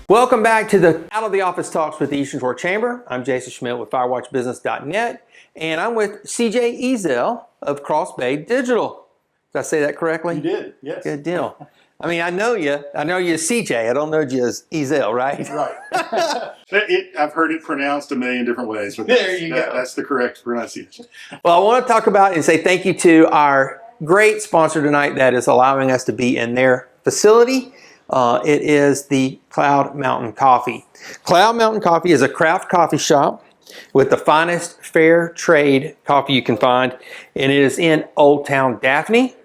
Welcome back to the Out of the Office Talks with the Eastern Shore Chamber. I'm Jason Schmidt with firewatchbusiness.net, and I'm with CJ Ezell of CrossBay Digital. Did I say that correctly? You did, yes. Good deal. I mean, I know you as CJ. I don't know you as Ezell, right? Right. I've heard it pronounced a million different ways. But there you go. That's the correct pronunciation. Well, I want to talk about and say thank you to our great sponsor tonight that is allowing us to be in their facility. It is the Cloud Mountain Coffee. Cloud Mountain Coffee is a craft coffee shop with the finest fair trade coffee you can find, and it is in Old Town Daphne.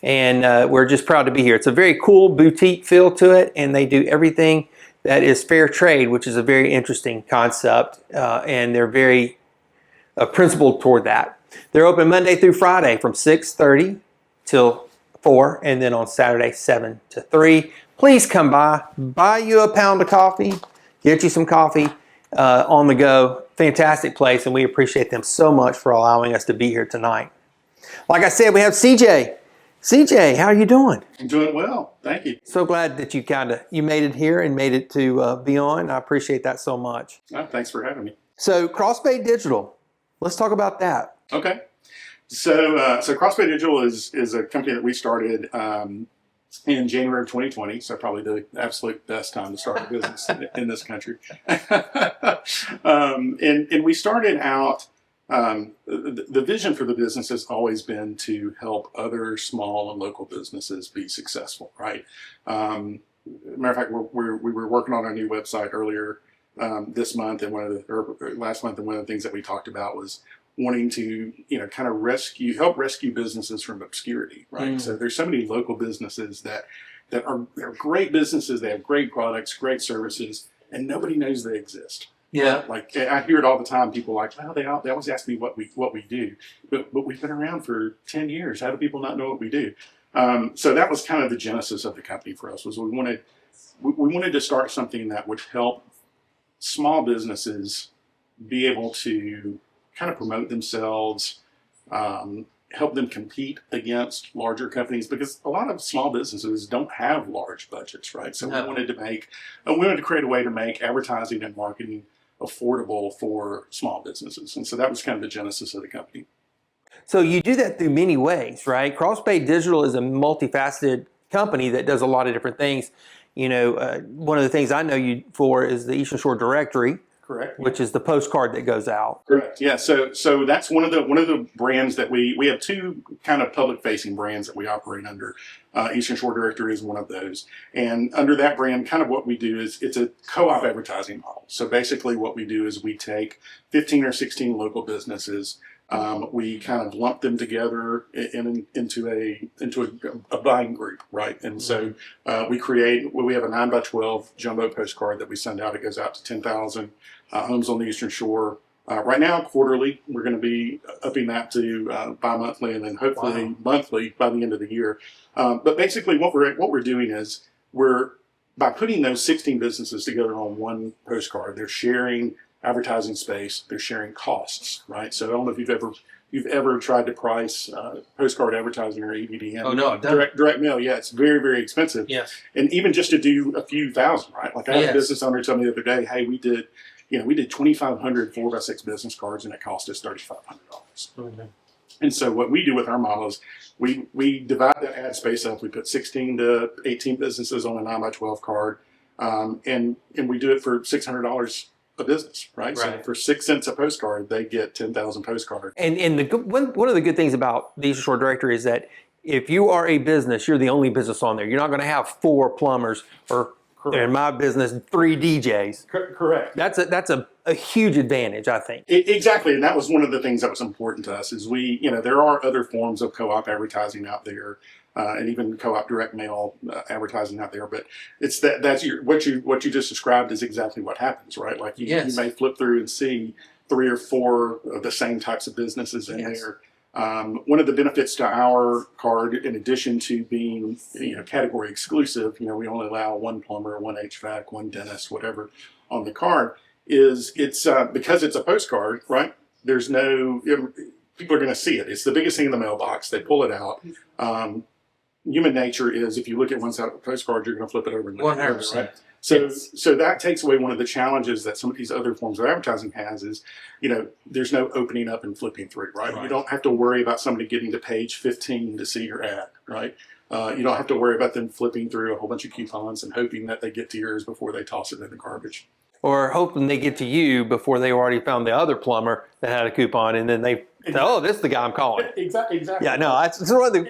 And we're just proud to be here. It's a very cool boutique feel to it, and they do everything that is fair trade, which is a very interesting concept, and they're very principled toward that. They're open Monday through Friday from 6:30 till 4, and then on Saturday 7 to 3. Please come by, buy you a pound of coffee, get you some coffee on the go. Fantastic place, and we appreciate them so much for allowing us to be here tonight. Like I said, we have CJ. CJ, how are you doing? I'm doing well, thank you. So glad that you made it here and made it to be on. I appreciate that so much. Thanks for having me. So CrossBay Digital, let's talk about that. Okay. So CrossBay Digital is a company that we started in January of 2020, so probably the absolute best time to start a business in this country. And we started out, the vision for the business has always been to help other small and local businesses be successful, right? Matter of fact, we were working on our new website earlier this month, and last month, and one of the things that we talked about was wanting to, kind of help rescue businesses from obscurity, right? So there's so many local businesses that are great businesses. They have great products, great services, and nobody knows they exist. Yeah. Like I hear it all the time. People are like, well, they always ask me what we do, but we've been around for 10 years. How do people not know what we do? So that was kind of the genesis of the company for us. Was we wanted to start something that would help small businesses be able to kind of promote themselves, help them compete against larger companies, because a lot of small businesses don't have large budgets, right? So we wanted to create a way to make advertising and marketing affordable for small businesses. And so that was kind of the genesis of the company. So you do that through many ways, right? CrossBay Digital is a multifaceted company that does a lot of different things. One of the things I know you for is the Eastern Shore Directory. Correct. Which is the postcard that goes out. Correct. Yeah. So that's one of the brands that we have two kind of public facing brands that we operate under. Eastern Shore Directory is one of those, and under that brand, kind of what we do is it's a co-op advertising model. So basically, what we do is we take 15 or 16 local businesses. We kind of lump them together into a buying group, right? And so we have a 9x12 jumbo postcard that we send out. It goes out to 10,000 homes on the Eastern Shore. Right now, quarterly, we're going to be upping that to bi-monthly, and then hopefully monthly by the end of the year. But basically, what we're doing is by putting those 16 businesses together on one postcard, they're sharing advertising space, they're sharing costs, right? So I don't know if you've ever tried to price postcard advertising or EVDM. Oh no, I've done direct mail. Yeah, it's very, very expensive. Yes. And even just to do a few thousand, right? Like I had a business owner tell me the other day, hey, we did 2,500 4x6 business cards, and it cost us $3,500. Mm-hmm. And so what we do with our model is we divide that ad space up. We put 16 to 18 businesses on a 9x12 card, and we do it for $600 a business, right? So for 6 cents a postcard, they get 10,000 postcards. And one of the good things about the Eastern Shore Directory is that if you are a business, you're the only business on there. You're not going to have 4 plumbers or, in my business, 3 DJs. Correct. That's a huge advantage, I think. Exactly, and that was one of the things that was important to us. Is there are other forms of co-op advertising out there, and even co-op direct mail advertising out there, but it's what you just described is exactly what happens, right? Like you may flip through and see 3 or 4 of the same types of businesses in there. One of the benefits to our card, in addition to being category exclusive, we only allow 1 plumber, 1 HVAC, 1 dentist, whatever, on the card, is it's because it's a postcard, right? There's no people are going to see it. It's the biggest thing in the mailbox. They pull it out. Human nature is, if you look at one side of a postcard, you're going to flip it over. 100%. So that takes away one of the challenges that some of these other forms of advertising has is, there's no opening up and flipping through, right? You don't have to worry about somebody getting to page 15 to see your ad, right? You don't have to worry about them flipping through a whole bunch of coupons and hoping that they get to yours before they toss it in the garbage. Or hoping they get to you before they already found the other plumber that had a coupon, and then they say, "Oh, this is the guy I'm calling." Exactly. Yeah, no, that's one of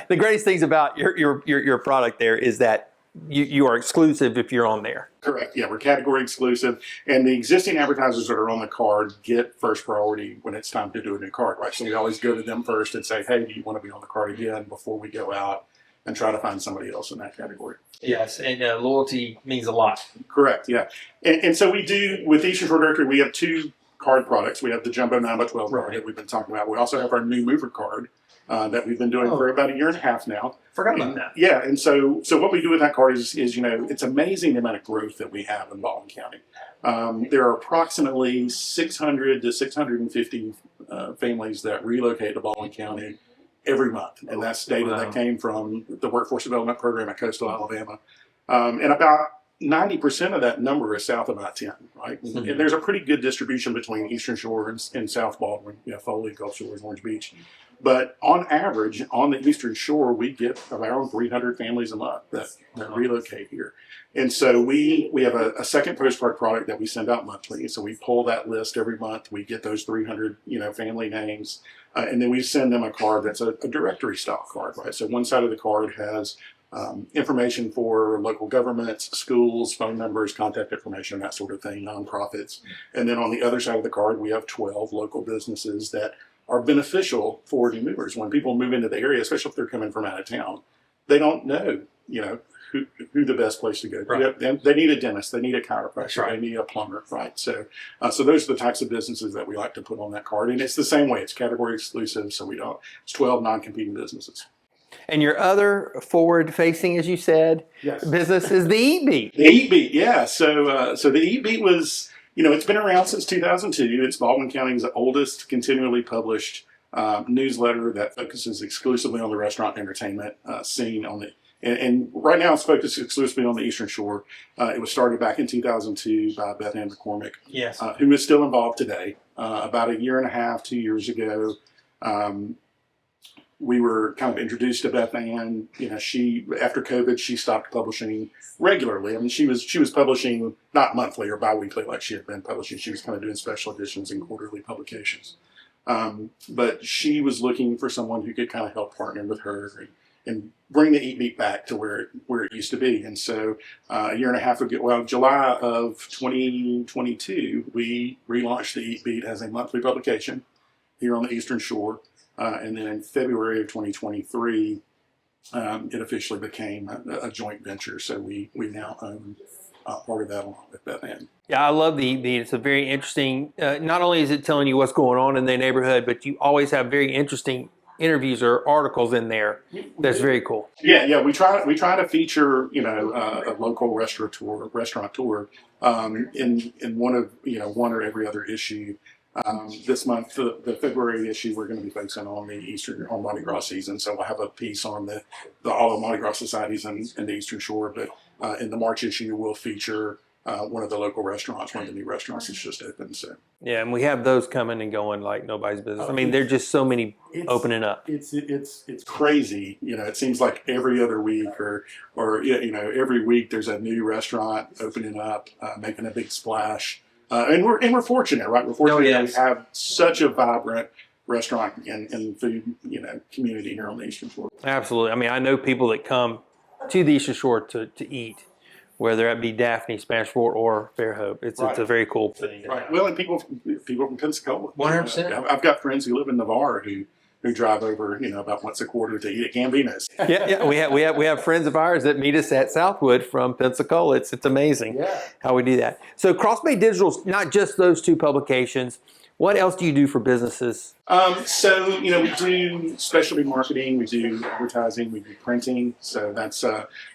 the greatest things about your product there is that you are exclusive if you're on there. Correct. Yeah, we're category exclusive, and the existing advertisers that are on the card get first priority when it's time to do a new card, right? So we always go to them first and say, "Hey, do you want to be on the card again?" before we go out and try to find somebody else in that category. Yes, and loyalty means a lot. Correct. Yeah, and so we do with Eastern Shore Directory. We have two card products. We have the Jumbo 9x12 card that we've been talking about. We also have our new mover card that we've been doing for about a year and a half now. Forgot about that. Yeah, and so what we do with that card is it's amazing the amount of growth that we have in Baldwin County. There are approximately 600 to 650 families that relocate to Baldwin County every month, and that's data that came from the Workforce Development Program at Coastal Alabama. And about 90% of that number is south of I-10, right? Mm-hmm. And there's a pretty good distribution between Eastern Shore and South Baldwin, Foley, Gulf Shores, Orange Beach. But on average, on the Eastern Shore, we get around 300 families a month that relocate here. And so we have a second postcard product that we send out monthly. So we pull that list every month. We get those 300 family names, and then we send them a card that's a directory style card, right? So one side of the card has information for local governments, schools, phone numbers, contact information, that sort of thing, nonprofits. And then on the other side of the card, we have 12 local businesses that are beneficial for new movers. When people move into the area, especially if they're coming from out of town, they don't know, who the best place to go to. Right. They need a dentist, they need a chiropractor, they need a plumber, right? So those are the types of businesses that we like to put on that card. And it's the same way, it's category exclusive, so it's 12 non-competing businesses. And your other forward-facing, as you said, business is the Eat Beat. The Eat Beat, yeah. So the Eat Beat was, it's been around since 2002. It's Baldwin County's oldest continually published newsletter that focuses exclusively on the restaurant and entertainment scene on the. And right now it's focused exclusively on the Eastern Shore. It was started back in 2002 by Beth Ann McCormick, who is still involved today. About a year and a half, 2 years ago, we were kind of introduced to Beth Ann. She, after COVID, she stopped publishing regularly. I mean, she was publishing not monthly or biweekly like she had been publishing. She was kind of doing special editions and quarterly publications. But she was looking for someone who could kind of help partner with her and bring the Eat Beat back to where it used to be. And so a year and a half ago, July of 2022, we relaunched the Eat Beat as a monthly publication here on the Eastern Shore. And then in February of 2023, it officially became a joint venture. So we now own part of that along with Beth Ann. Yeah, I love the Eat Beat. It's a very interesting, not only is it telling you what's going on in the neighborhood, but you always have very interesting interviews or articles in there. That's very cool. Yeah. We try to feature, a local restaurateur in one or every other issue. This month, the February issue, we're going to be focusing on Mardi Gras season. So we'll have a piece on all the Mardi Gras societies in the Eastern Shore. But in the March issue, we'll feature one of the local restaurants, one of the new restaurants that's just opened. So yeah, and we have those coming and going like nobody's business. I mean, there's just so many opening up. It's crazy. It seems like every other week or every week there's a new restaurant opening up, making a big splash. And we're fortunate, right? We're fortunate that we have such a vibrant restaurant and food, community here on the Eastern Shore. Absolutely. I mean, I know people that come to the Eastern Shore to eat, whether it be Daphne, Spanish Fort, or Fairhope. It's a very cool thing. Right. Well, and people from Pensacola. 100%. I've got friends who live in Navarre who drive over, about once a quarter to eat at Gambino's. Yeah. We have friends of ours that meet us at Southwood from Pensacola. It's amazing how we do that. So CrossBay Digital's not just those two publications. What else do you do for businesses? So we do specialty marketing, we do advertising, we do printing. So that's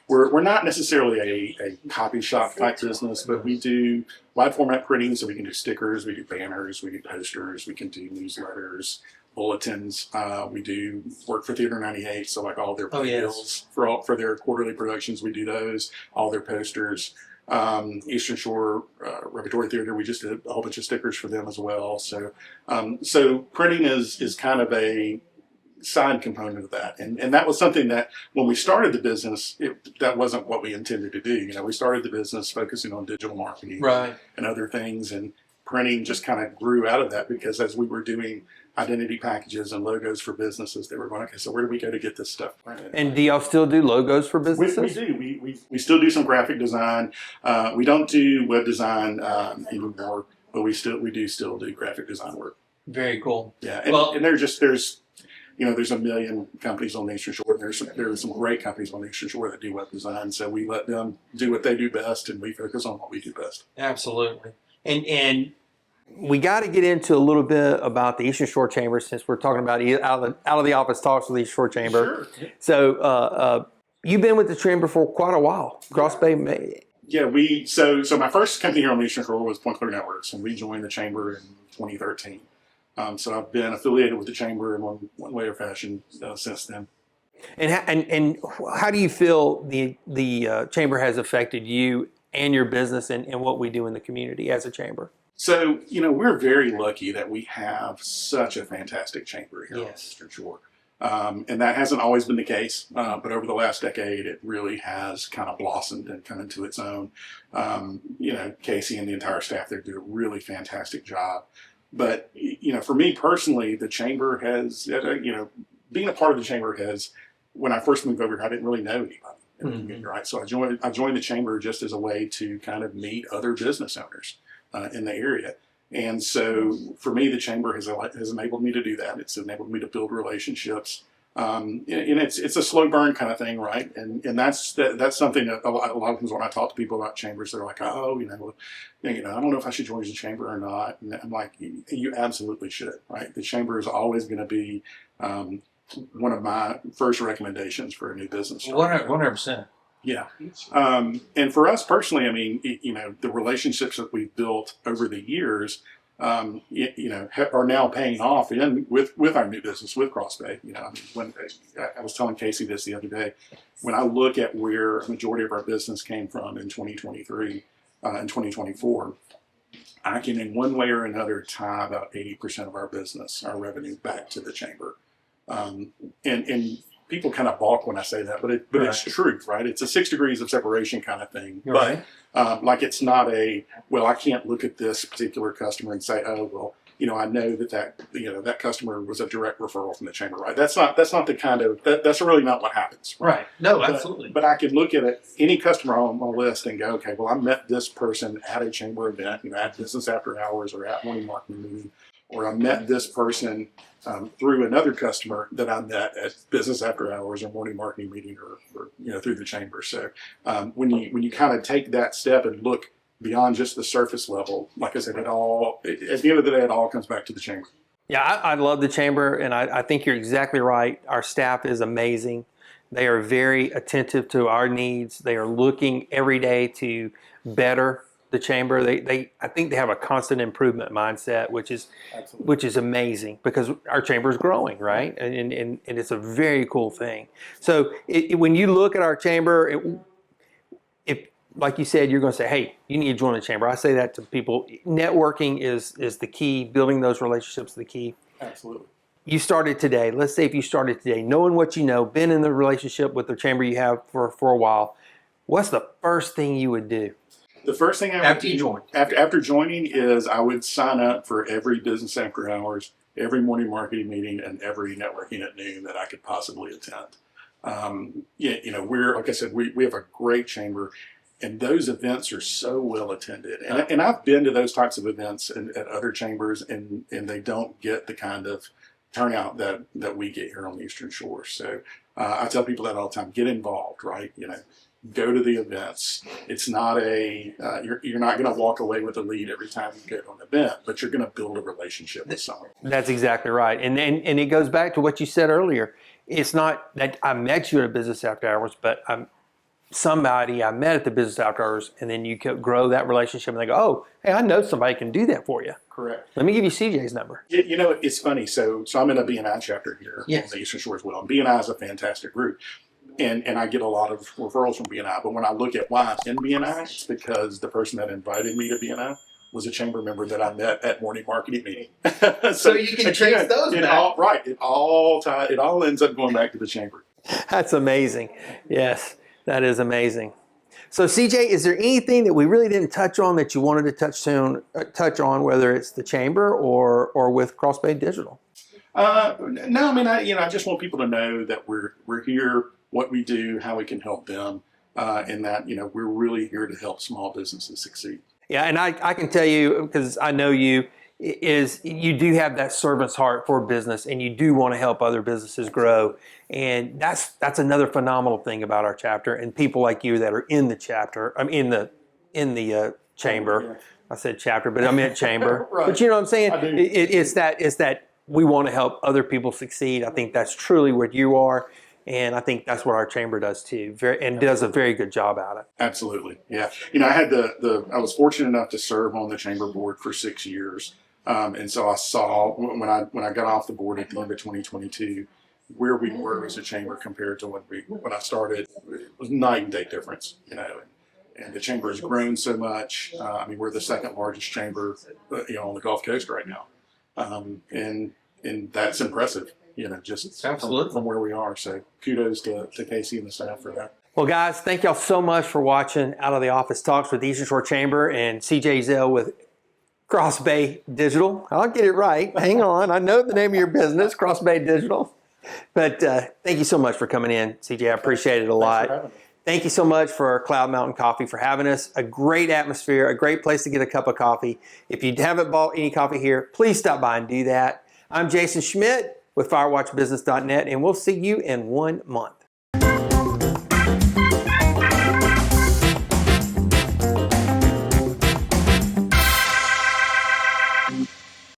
we're not necessarily a copy shop type business, but we do wide format printing. So we can do stickers, we do banners, we do posters, we can do newsletters, bulletins. We do work for Theater 98, so like all their bills for their quarterly productions, we do those. All their posters. Eastern Shore Repertory Theater, we just did a whole bunch of stickers for them as well. So printing is kind of a side component of that. And that was something that when we started the business, that wasn't what we intended to do. We started the business focusing on digital marketing and other things, and printing just kind of grew out of that, because as we were doing identity packages and logos for businesses, they were going, okay, so where do we go to get this stuff printed? And do y'all still do logos for businesses? We do. We still do some graphic design. We don't do web design anymore, but we do still do graphic design work. Very cool. Yeah, and there's a million companies on the Eastern Shore. There's some great companies on the Eastern Shore that do web design, so we let them do what they do best, and we focus on what we do best. Absolutely. And we got to get into a little bit about the Eastern Shore Chamber, since we're talking about out of the office talks with the Eastern Shore Chamber. Sure. So you've been with the Chamber for quite a while. CrossBay. Yeah, so my first company here on the Eastern Shore was Point Clear Networks, and we joined the Chamber in 2013. So I've been affiliated with the Chamber in one way or fashion since then. And how do you feel the Chamber has affected you and your business and what we do in the community as a Chamber? So, we're very lucky that we have such a fantastic chamber here on the Eastern Shore. And that hasn't always been the case, but over the last decade, it really has kind of blossomed and come into its own. Casey and the entire staff there do a really fantastic job. But, for me personally, the chamber has, being a part of the chamber when I first moved over here, I didn't really know anybody. Mm-hmm. Right. So I joined the chamber just as a way to kind of meet other business owners in the area. And so for me, the chamber has enabled me to do that. It's enabled me to build relationships. And it's a slow burn kind of thing, right? And that's something that a lot of times when I talk to people about chambers, they're like, oh, I don't know if I should join the chamber or not. And I'm like, you absolutely should, right? The chamber is always going to be one of my first recommendations for a new business. 100%. Yeah. And for us personally, the relationships that we've built over the years, are now paying off with our new business with CrossBay. When I was telling Casey this the other day, when I look at where a majority of our business came from in 2023 and 2024, I can in one way or another tie about 80% of our business, our revenue, back to the chamber. And people kind of balk when I say that, but it's true, right? It's a 6 degrees of separation kind of thing. Right. But it's not I can't look at this particular customer and say, oh, well, I know that customer was a direct referral from the chamber, right? That's not the kind of, that's really not what happens. Right. No, absolutely. But I can look at any customer on my list and go, okay, well, I met this person at a chamber event, at business after hours or at morning marketing meeting, or I met this person through another customer that I met at business after hours or morning marketing meeting or through the chamber. So when you kind of take that step and look beyond just the surface level, like I said, at the end of the day, it all comes back to the chamber. Yeah, I love the chamber, and I think you're exactly right. Our staff is amazing. They are very attentive to our needs. They are looking every day to better the chamber. I think they have a constant improvement mindset, which is amazing, because our chamber is growing, right? And it's a very cool thing. So when you look at our chamber, if like you said, you're going to say, hey, you need to join the chamber. I say that to people. Networking is the key. Building those relationships is the key. Absolutely. You started today. Let's say if you started today, knowing what you know, been in the relationship with the chamber you have for a while, what's the first thing you would do? The first thing after joining is I would sign up for every business after hours, every morning marketing meeting, and every networking at noon that I could possibly attend. We're, like I said, we have a great chamber, and those events are so well attended. And I've been to those types of events at other chambers, and they don't get the kind of turnout that we get here on the Eastern Shore. So I tell people that all the time: get involved, right? Go to the events. It's not you're not going to walk away with a lead every time you go to an event, but you're going to build a relationship with someone. That's exactly right. And it goes back to what you said earlier. It's not that I met you at a business after hours, but I'm somebody I met at the business after hours, and then you grow that relationship, and they go, oh, hey, I know somebody can do that for you. Correct. Let me give you CJ's number. It's funny. So I'm in a BNI chapter here on the Eastern Shore as well. And BNI is a fantastic group. and I get a lot of referrals from BNI. But when I look at why I'm in BNI, it's because the person that invited me to BNI was a chamber member that I met at morning marketing meeting. So you can trace those back. It all ends up going back to the chamber. That's amazing. Yes, that is amazing. So CJ, is there anything that we really didn't touch on that you wanted to touch on, whether it's the chamber or with CrossBay Digital? No, I mean, I just want people to know that we're here, what we do, how we can help them, and that, we're really here to help small businesses succeed. Yeah, and I can tell you, because I know you, is you do have that servant's heart for business, and you do want to help other businesses grow. And that's another phenomenal thing about our chapter, and people like you that are in the chapter. I'm in the chamber. Yeah. I said chapter, but I meant chamber. Right. But you know what I'm saying? It's that we want to help other people succeed. I think that's truly what you are. And I think that's what our chamber does too, and does a very good job at it. Absolutely, yeah. I had I was fortunate enough to serve on the chamber board for 6 years, and so I saw when I got off the board at the end of 2022, where we were as a chamber compared to when I started. It was night and day difference, And the chamber has grown so much. We're the second largest chamber, on the Gulf Coast right now, and that's impressive. Just from where we are. So kudos to Casey and the staff for that. Well, guys, thank y'all so much for watching Out of the Office Talks with Eastern Shore Chamber and CJ Ezell with CrossBay Digital. I'll get it right. Hang on. I know the name of your business, CrossBay Digital. But thank you so much for coming in, CJ. I appreciate it a lot. Thank you so much for Cloud Mountain Coffee for having us. A great atmosphere, a great place to get a cup of coffee. If you haven't bought any coffee here, please stop by and do that. I'm Jason Schmidt with firewatchbusiness.net, and we'll see you in 1 month.